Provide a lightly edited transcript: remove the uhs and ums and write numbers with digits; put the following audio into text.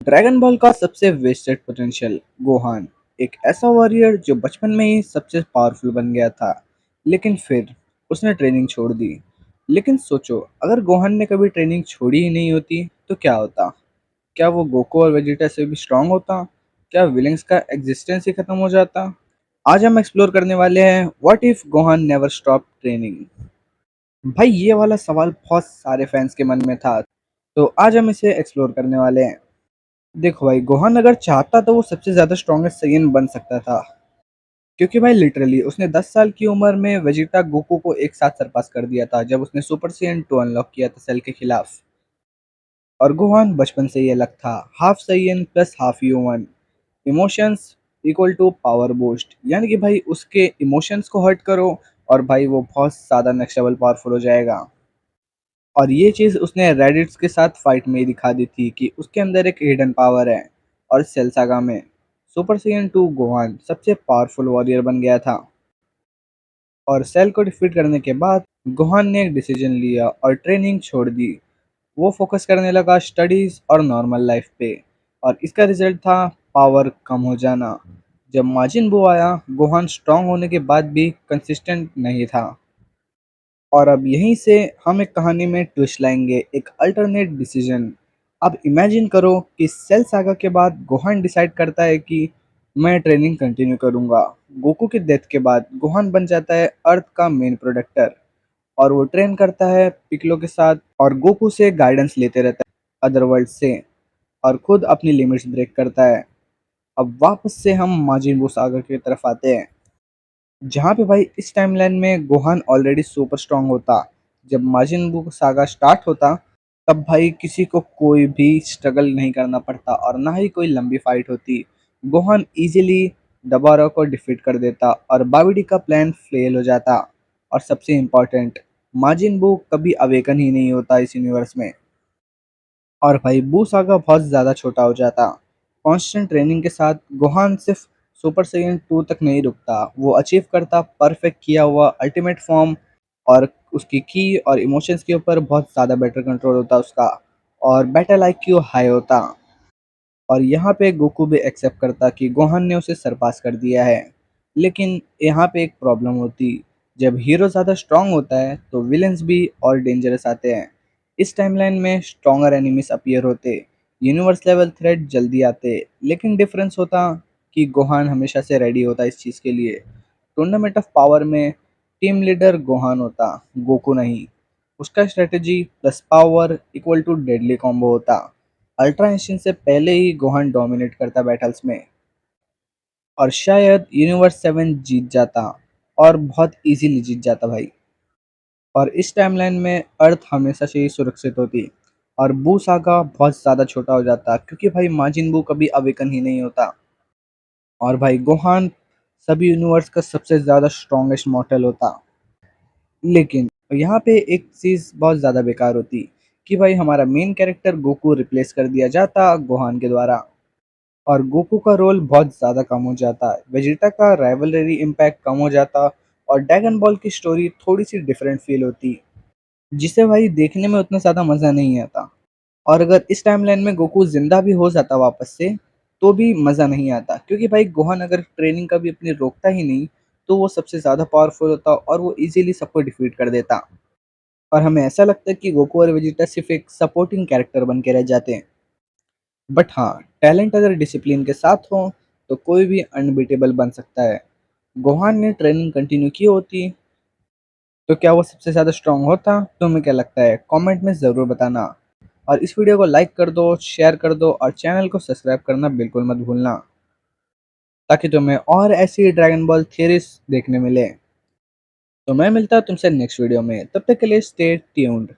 Dragon ball का सबसे wasted potential Gohan, एक ऐसा वॉरियर जो बचपन में ही सबसे पावरफुल बन गया था, लेकिन फिर उसने ट्रेनिंग छोड़ दी। लेकिन सोचो, अगर गोहान ने कभी ट्रेनिंग छोड़ी ही नहीं होती तो क्या होता? क्या वो गोकू और वेजिटा से भी स्ट्रांग होता? क्या विलिंग्स का एग्जिस्टेंस ही खत्म हो जाता? आज हम एक्सप्लोर करने वाले हैं what if Gohan never stop training. भाई, ये वाला सवाल बहुत सारे फैंस के मन में था, तो आज हम इसे एक्सप्लोर करने वाले हैं। देखो भाई, गोहान अगर चाहता तो वो सबसे ज्यादा स्ट्रॉन्गेस्ट साइयन बन सकता था, क्योंकि भाई लिटरली उसने 10 साल की उम्र में वेजिटा गोकू को एक साथ सरपास कर दिया था जब उसने सुपर साइयन 2 अनलॉक किया था सेल के खिलाफ। और गोहान बचपन से ही अलग था, half Saiyan plus half human, emotions equal to power boost, यानी कि भाई उसके इमोशंस को हर्ट करो और भाई वो बहुत ज्यादा नेक्स्ट लेवल पावरफुल हो जाएगा। और ये चीज उसने रेडिट्स के साथ फाइट में ही दिखा दी थी कि उसके अंदर एक हिडन पावर है। और सेल सागा में सुपर साइयन 2 गोहान सबसे पावरफुल वॉरियर बन गया था। और सेल को डिफीट करने के बाद गोहान ने एक डिसीजन लिया और ट्रेनिंग छोड़ दी। वो फोकस करने लगा स्टडीज और नॉर्मल लाइफ पे, और इसका रिजल्ट था पावर कम हो जाना। जब माजिन बू आया, गोहान स्ट्रांग होने के बाद भी कंसिस्टेंट नहीं था। और अब यहीं से हम एक कहानी में ट्विस्ट लाएंगे, एक अल्टरनेट डिसीजन। अब इमेजिन करो कि सेल सागा के बाद गोहान डिसाइड करता है कि मैं ट्रेनिंग कंटिन्यू करूंगा। गोकू की डेथ के बाद गोहान बन जाता है अर्थ का मेन प्रोडक्टर, और वो ट्रेन करता है पिकलो के साथ और गोकू से गाइडेंस लेते रहता है अदरवर्ल्ड से, और खुद अपनी लिमिट्स ब्रेक करता है। अब वापस से हम माजिन बू सागा की तरफ आते हैं, जहाँ पे भाई इस टाइमलाइन में गोहान ऑलरेडी सुपर स्ट्रांग होता। जब माजिन बू सागा स्टार्ट होता, तब भाई किसी को कोई भी स्ट्रगल नहीं करना पड़ता और ना ही कोई लंबी फाइट होती। गोहान इजीली डबारो को डिफीट कर देता और बाबिडी का प्लान फेल हो जाता। और सबसे इम्पोर्टेंट, माजिन बू कभी अवेकन ही नहीं होता इस यूनिवर्स में। और भाई बू सागा बहुत ज़्यादा छोटा हो जाता। कांस्टेंट ट्रेनिंग के साथ गोहान सिर्फ सुपर साइयन 2 तक नहीं रुकता, वो अचीव करता परफेक्ट किया हुआ अल्टीमेट फॉर्म। और उसकी की और इमोशंस के ऊपर बहुत ज़्यादा बेटर कंट्रोल होता उसका, और बैटल आईक्यू हाई होता। और यहाँ पे गोकू भी एक्सेप्ट करता कि गोहान ने उसे सरपास कर दिया है। लेकिन यहाँ पे एक प्रॉब्लम होती, जब हीरो ज़्यादा स्ट्रांग होता है तो विलेंस भी और डेंजरस आते हैं। इस टाइमलाइन में स्ट्रॉन्गर एनिमीज अपीयर होते, यूनिवर्स लेवल थ्रेट जल्दी आते, लेकिन डिफरेंस होता कि गोहान हमेशा से रेडी होता इस चीज़ के लिए। टूर्नामेंट ऑफ पावर में टीम लीडर गोहान होता, गोकू नहीं। उसका strategy plus power equal to deadly combo होता। अल्ट्रा इंस्टेंट से पहले ही गोहान डोमिनेट करता बैटल्स में, और शायद यूनिवर्स 7 जीत जाता, और बहुत इजीली जीत जाता भाई। और इस टाइमलाइन में अर्थ हमेशा से ही सुरक्षित होती, और बू सागा बहुत ज़्यादा छोटा हो जाता क्योंकि भाई माजिन बू कभी अवेकन ही नहीं होता। और भाई गोहान सभी यूनिवर्स का सबसे ज़्यादा स्ट्रॉन्गेस्ट मॉर्टल होता। लेकिन यहाँ पे एक चीज़ बहुत ज़्यादा बेकार होती कि भाई हमारा मेन कैरेक्टर गोकू रिप्लेस कर दिया जाता गोहान के द्वारा, और गोकू का रोल बहुत ज़्यादा कम हो जाता, वेजिटा का राइवलरी इम्पैक्ट कम हो जाता, और ड्रैगन बॉल की स्टोरी थोड़ी सी डिफरेंट फील होती, जिसे भाई देखने में उतना ज़्यादा मज़ा नहीं आता। और अगर इस टाइमलाइन में गोकू जिंदा भी हो जाता वापस से, तो भी मज़ा नहीं आता, क्योंकि भाई गोहान अगर ट्रेनिंग कभी अपनी रोकता ही नहीं तो वो सबसे ज़्यादा पावरफुल होता और वो इजीली सबको डिफीट कर देता। और हमें ऐसा लगता है कि गोकू और वेजिटा सिर्फ एक सपोर्टिंग कैरेक्टर बन के रह जाते हैं। बट हाँ, टैलेंट अगर डिसिप्लिन के साथ हो तो कोई भी अनबीटेबल बन सकता है। गोहान ने ट्रेनिंग कंटिन्यू की होती तो क्या वो सबसे ज़्यादा स्ट्रांग होता? तुम्हें क्या लगता है? कमेंट में ज़रूर बताना। और इस वीडियो को लाइक कर दो, शेयर कर दो, और चैनल को सब्सक्राइब करना बिल्कुल मत भूलना, ताकि तुम्हें और ऐसी ड्रैगन बॉल थ्योरीज देखने मिले। तो मैं मिलता हूँ तुमसे नेक्स्ट वीडियो में, तब तक के लिए स्टे ट्यून्ड।